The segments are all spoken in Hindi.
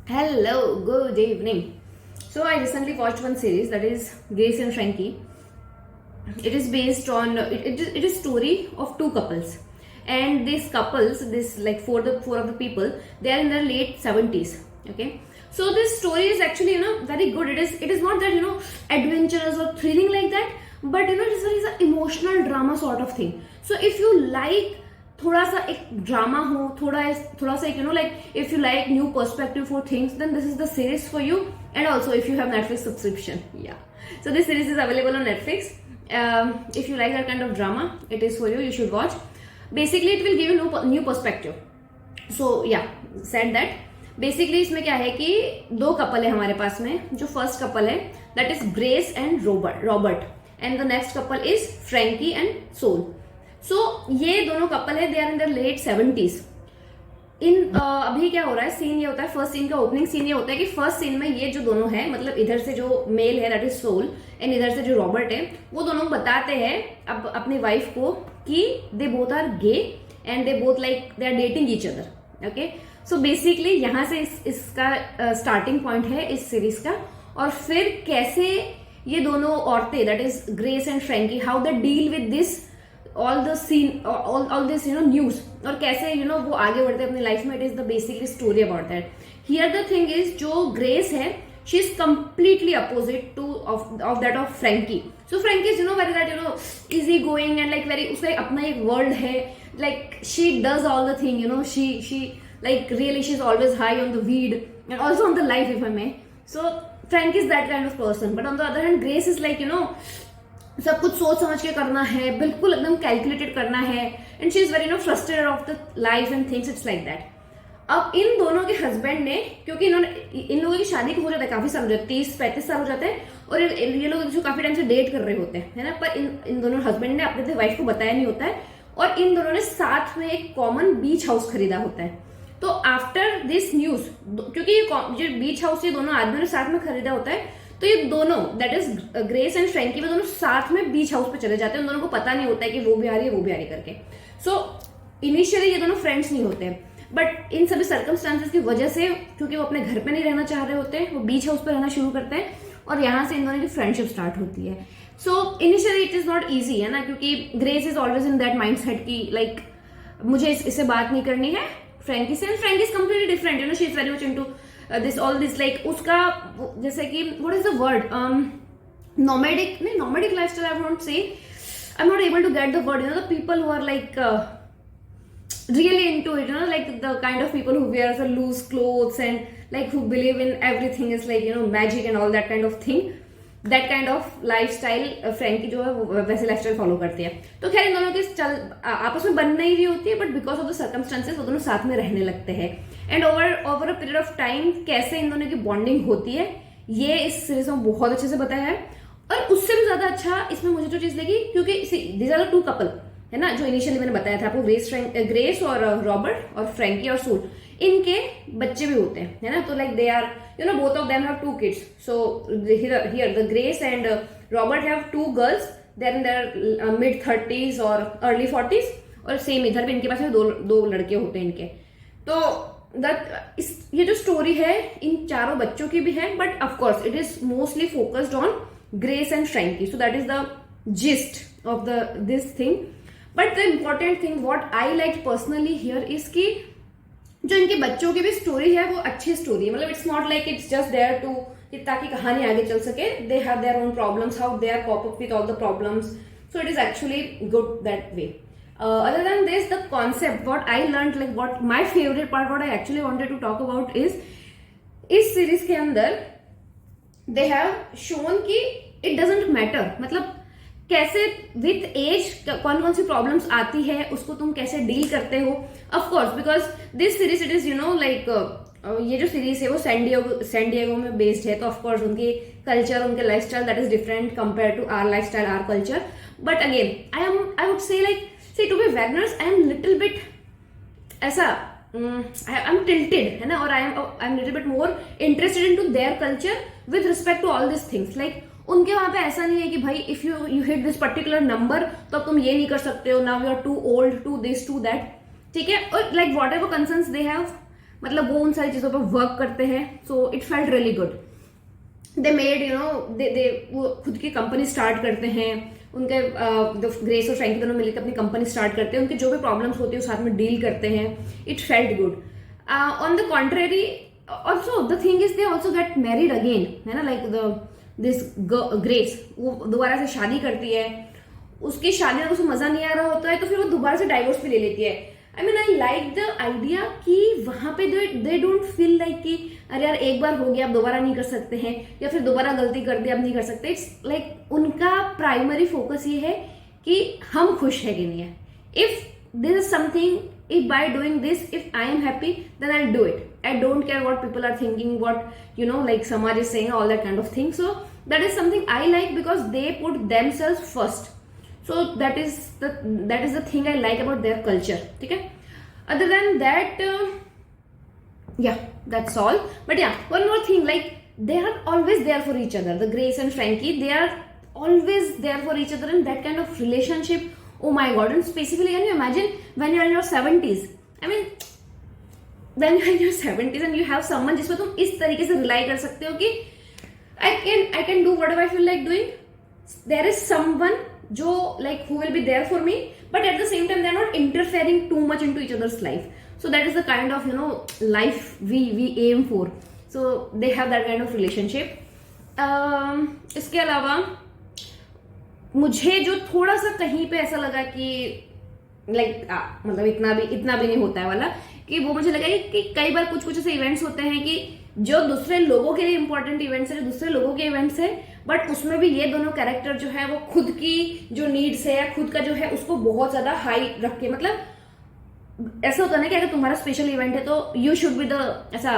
Hello, good evening. So I recently watched one series that is Grace and Frankie. It is based on it is story of two couples, and these couples, this like four of the people, they are in their late 70s. Okay, so this story is actually very good. It is not that adventurous or thrilling like that, but it is very emotional drama sort of thing. So if you like थोड़ा सा एक ड्रामा हो, थोड़ा सा एक like if you like new perspective for things, then this is the series for you. And also if you have Netflix subscription, yeah, so this series is available on Netflix. If you like that kind of drama, it is for you. You should watch. Basically it will give you new perspective. So yeah, said that basically इसमें क्या है कि दो कपल है हमारे पास में. जो फर्स्ट कपल है that is Grace and Robert and the next couple is Frankie and Sol. So ये दोनों कपल है, they are in the late 70s. अभी क्या हो रहा है, सीन ये होता है, फर्स्ट सीन का ओपनिंग सीन ये होता है कि फर्स्ट सीन में ये जो दोनों है, मतलब इधर से जो मेल है दैट इज सोल एंड इधर से जो रॉबर्ट है, वो दोनों बताते हैं अब अपनी वाइफ को कि they both are gay and they both like they are dating each other. Okay, so basically यहां से इसका स्टार्टिंग पॉइंट है इस सीरीज का. और फिर कैसे ये दोनों औरतें that is Grace and Frankie, how they deal with this all the scene all this news, और कैसे वो आगे बढ़ते हैं अपनी लाइफ में. It is the basically story about that. Here the thing is, जो ग्रेस है she is completely opposite to of that of Frankie. So Frankie is very that easy going and like very, उसका अपना एक वर्ल्ड है. Like she does all the thing, she like really she's always high on the weed and also on the life, if I may. So Frank is that kind of person, but on the other hand Grace is like सब कुछ सोच समझ के करना है, बिल्कुल एकदम कैलकुलेटेड करना है, and she is very frustrated of the life and things. It's like that. अब इन दोनों के हस्बैंड ने, क्योंकि इन लोगों की शादी को हो जाता है काफी साल, 30-35 साल हो जाते हैं, और ये लोग जो काफी टाइम से डेट कर रहे होते हैं, है ना, पर इन दोनों हस्बैंड ने अपने वाइफ को बताया नहीं होता है, और इन दोनों ने साथ में एक कॉमन बीच हाउस खरीदा होता है. तो आफ्टर दिस न्यूज, क्योंकि ये जो बीच हाउस ये दोनों आदमियों ने साथ में खरीदा होता है, तो ये दोनों that is Grace and Frankie, वो दोनों साथ में बीच हाउस पे चले जाते हैं. उन दोनों को पता नहीं होता है कि वो भी आ रही है वो भी आ रही करके. सो इनिशियली ये दोनों फ्रेंड्स नहीं होते, बट इन सभी सर्कमस्टांसेस की वजह से, क्योंकि वो अपने घर पे नहीं रहना चाह रहे होते हैं, वो बीच हाउस पे रहना शुरू करते हैं, और यहाँ से इन दोनों की फ्रेंडशिप स्टार्ट होती है. So initially it is not easy, है ना, क्योंकि Grace is always in that mind set की लाइक मुझे इससे बात नहीं करनी है फ्रैंकी से. And Frankie is completely different, she is very much into this all this, like उसका जैसे कि what is the word, nomadic lifestyle. I won't say, I'm not able to get the word. The people who are like really into it, like the kind of people who wear the loose clothes and like who believe in everything is like magic and all that kind of thing. That kind of life style Frankie जो है वो वैसे लाइफ स्टाइल फॉलो करती है. तो खैर इन दोनों की आपस में बन नहीं रही होती है, but because of the circumstances वो दोनों साथ में रहने लगते हैं. And over a period of time कैसे इन दोनों की बॉन्डिंग होती है, ये इस सीरीज में बहुत अच्छे से बताया है. और उससे भी ज्यादा अच्छा इसमें मुझे जो चीज लगी, क्योंकि these are the two couple, है ना, जो इनिशियली मैंने बताया था आपको, ग्रेस और रॉबर्ट, और फ्रैंकी और सोल, इनके बच्चे भी होते हैं, है ना. तो like they are both of them have 2 kids. So here the Grace and Robert have 2 girls. They're in their mid 30s or early 40s. और सेम इधर भी इनके पास में दो लड़के होते हैं इनके. तो ये जो स्टोरी है इन चारों बच्चों की भी है, but of course it is mostly focused on Grace and Frankie. So that is the gist of this thing. But the important thing what I like personally here is कि जो इनके बच्चों की भी स्टोरी है वो अच्छी स्टोरी है. मतलब it's not like it's just there to ताकि कहानी आगे चल सके. They have their own problems, how they are cope up with all the problems. So it is actually good that way. Other than this, the concept what I learned, like what my favourite part, what I actually wanted to talk about is, इस सीरीज के अंदर दे हैव शोन कि इट डजंट मैटर, मतलब कैसे विथ एज कौन कौन सी प्रॉब्लम्स आती है उसको तुम कैसे डील करते हो. Of course because this series it is like ये जो सीरीज है वो सैन डिएगो में बेस्ड है, तो ऑफ कोर्स उनके कल्चर, उनके lifestyle that is different compare to our lifestyle, our culture. But again I would say like see to be vegans, I am little bit ऐसा आई एम टिल्टेड, है ना, और I am little bit more interested in to their culture with respect to all this things. Like उनके वहां पे ऐसा नहीं है कि भाई if you hit this particular number तो अब तुम ये नहीं कर सकते हो, now you are too old to this to that, ठीक है. और like whatever concerns they have, मतलब वो उन सारी चीजों पर वर्क करते हैं. So it felt really good. They made they वो खुद की कंपनी स्टार्ट करते हैं. उनके ग्रेस और फ्रैंकी दोनों मिलकर अपनी कंपनी स्टार्ट करते हैं. उनके जो भी प्रॉब्लम्स होती है वो साथ में डील करते हैं. It felt good. On the contrary also the thing is they also get married again, है ना. लाइक दिस ग्रेस वो दोबारा से शादी करती है. उसकी शादी में उसे मजा नहीं आ रहा होता है तो फिर वो दोबारा से डाइवोर्स भी ले लेती है. I mean I like the idea कि वहां पे दे डोंट फील लाइक कि अरे यार एक बार हो गया अब दोबारा नहीं कर सकते हैं, या फिर दोबारा गलती कर दी अब नहीं कर सकते. इट्स लाइक उनका प्राइमरी फोकस ये है कि हम खुश है कि नहीं है. If this is something, if by doing this, if I am happy, then I'll do it. I don't care what people are thinking, what like Samaj is saying, all that kind of thing. So that is something I like because they put themselves first. So that is the thing I like about their culture. Okay. Other than that, yeah, that's all. But yeah, one more thing, like they are always there for each other. The Grace and Frankie, they are always there for each other, and that kind of relationship. Oh my god. And specifically, can you imagine when you're in your 70s? I mean, when you're in your 70s and you have someone जिसमें तुम इस तरीके से rely कर सकते हो कि I can do whatever I feel like doing. There is someone जो like who will be there for me, but at the same time they're not interfering too much into each other's life. So that is the kind of life we aim for. So they have that kind of relationship. इसके अलावा मुझे जो थोड़ा सा कहीं पे ऐसा लगा कि लाइक मतलब इतना भी नहीं होता है वाला, कि वो मुझे लगा कि कई बार कुछ ऐसे इवेंट्स होते हैं कि जो दूसरे लोगों के लिए इंपॉर्टेंट इवेंट्स है, जो दूसरे लोगों के इवेंट्स है, बट उसमें भी ये दोनों कैरेक्टर जो है वो खुद की जो नीड्स है या खुद का जो है उसको बहुत ज्यादा हाई रख के, मतलब ऐसा होता है ना कि अगर तुम्हारा स्पेशल इवेंट है तो यू शुड बी द ऐसा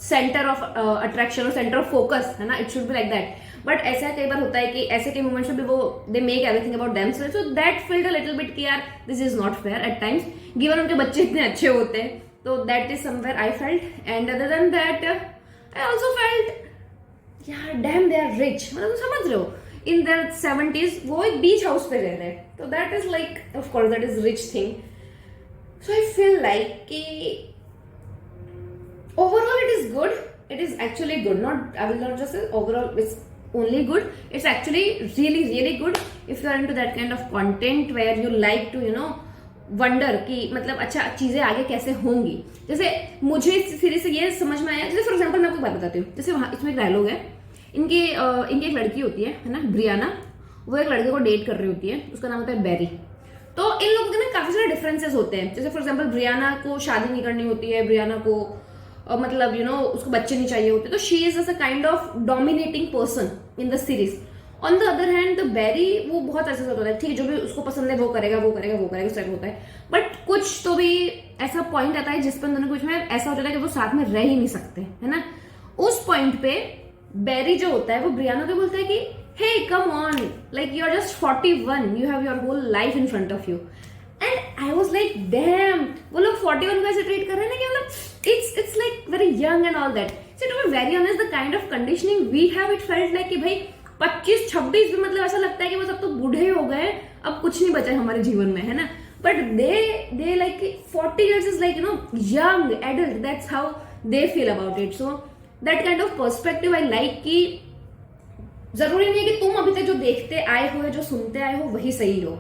सेंटर ऑफ अट्रैक्शन और सेंटर ऑफ फोकस, है ना. It should be like that. But ऐसा कई बार होता है कि ऐसे के मोमेंट्स में भी वो they make everything about themselves. So that felt a little bit कि यार this is not fair at times, given उनके बच्चे इतने अच्छे होते हैं. तो that is somewhere I felt. And other than that I also felt यार डैम दे आर रिच. मतलब समझ रहे हो, इन देयर 70s वो एक बीच हाउस पे रह रहे हैं. तो that is like of course that is rich thing. So I feel like कि overall it is good. It is actually good. I will not just say overall it's only good. It's actually really good if you are into that kind of content where you like to wonder कि मतलब अच्छा चीजें आगे कैसे होंगी. जैसे मुझे इस सीरीज से ये समझ में आया, जैसे फॉर एग्जांपल मैं आपको बात बताती हूँ. जैसे वहाँ इसमें एक डायलॉग है, इनकी एक लड़की होती है ना, ब्रियाना. वो एक लड़के को डेट कर रही होती है, उसका नाम होता है बैरी. तो इन लोगों के ना काफी सारे डिफरेंसेस होते हैं. जैसे फॉर एग्जाम्पल ब्रियाना को शादी नहीं करनी होती है, ब्रियाना को मतलब उसको बच्चे नहीं चाहिए होते. तो she is a kind of dominating person in the series. On the other hand the Barry वो बहुत ऐसा होता है, ठीक है, जो भी उसको पसंद है वो करेगा उस टाइप होता है. बट कुछ तो भी ऐसा पॉइंट आता है जिस पर दोनों के बीच में ऐसा हो जाता है कि वो साथ में रह ही नहीं सकते, है ना. उस पॉइंट पे बैरी जो होता है वो ब्रियाना को बोलता है कि hey come on, like you are just 41, you have your whole life in front of you. And I was like damn, वो लोग 41 को ऐसे ट्रीट कर रहे हैं ना कि मतलब it's like very young and all that. So to be very honest, the kind of conditioning we have, it felt like कि भाई 25-26 भी मतलब ऐसा लगता है कि बस अब तो बूढ़े हो गए, अब कुछ नहीं बचा है हमारे जीवन में, है ना. But they like 40 years is like young adult. That's how they feel about it. So that kind of perspective I like कि जरूरी नहीं है कि तुम अभी तक जो देखते आए हो या जो सुनते आए हो वही सही हो.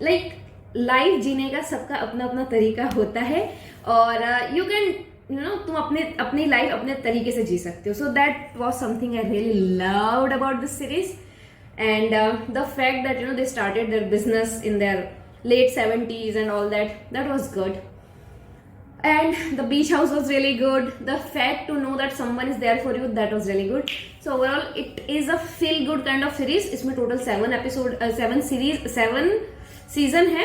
Like लाइफ जीने का सबका अपना अपना तरीका होता है और यू कैन तुम अपनी लाइफ अपने तरीके से जी सकते हो. So that was something I really loved about this series. And the fact that they started their business in their late 70s and all that was good. And the beach house was really good. The fact to know that someone is there for you, that was really good. So overall it is a feel good kind of series. इसमें total 7 सीजन है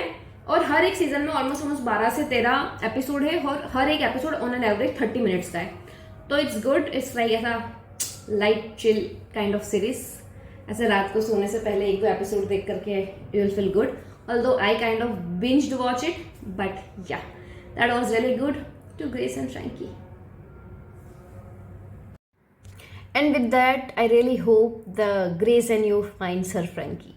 और हर एक सीजन में ऑलमोस्ट 12 से 13 एपिसोड है और हर एक episode on an average 30 minutes का है. तो इट्स गुड. इट्स लाइक ऐसा light chill kind of series. ऐसे रात को सोने से पहले एक दो एपिसोड देख करके you will feel good. Although I kind of binged watch it, but yeah that was really good to Grace and Frankie. And with that, I really hope the Grace and you finds her Frankie.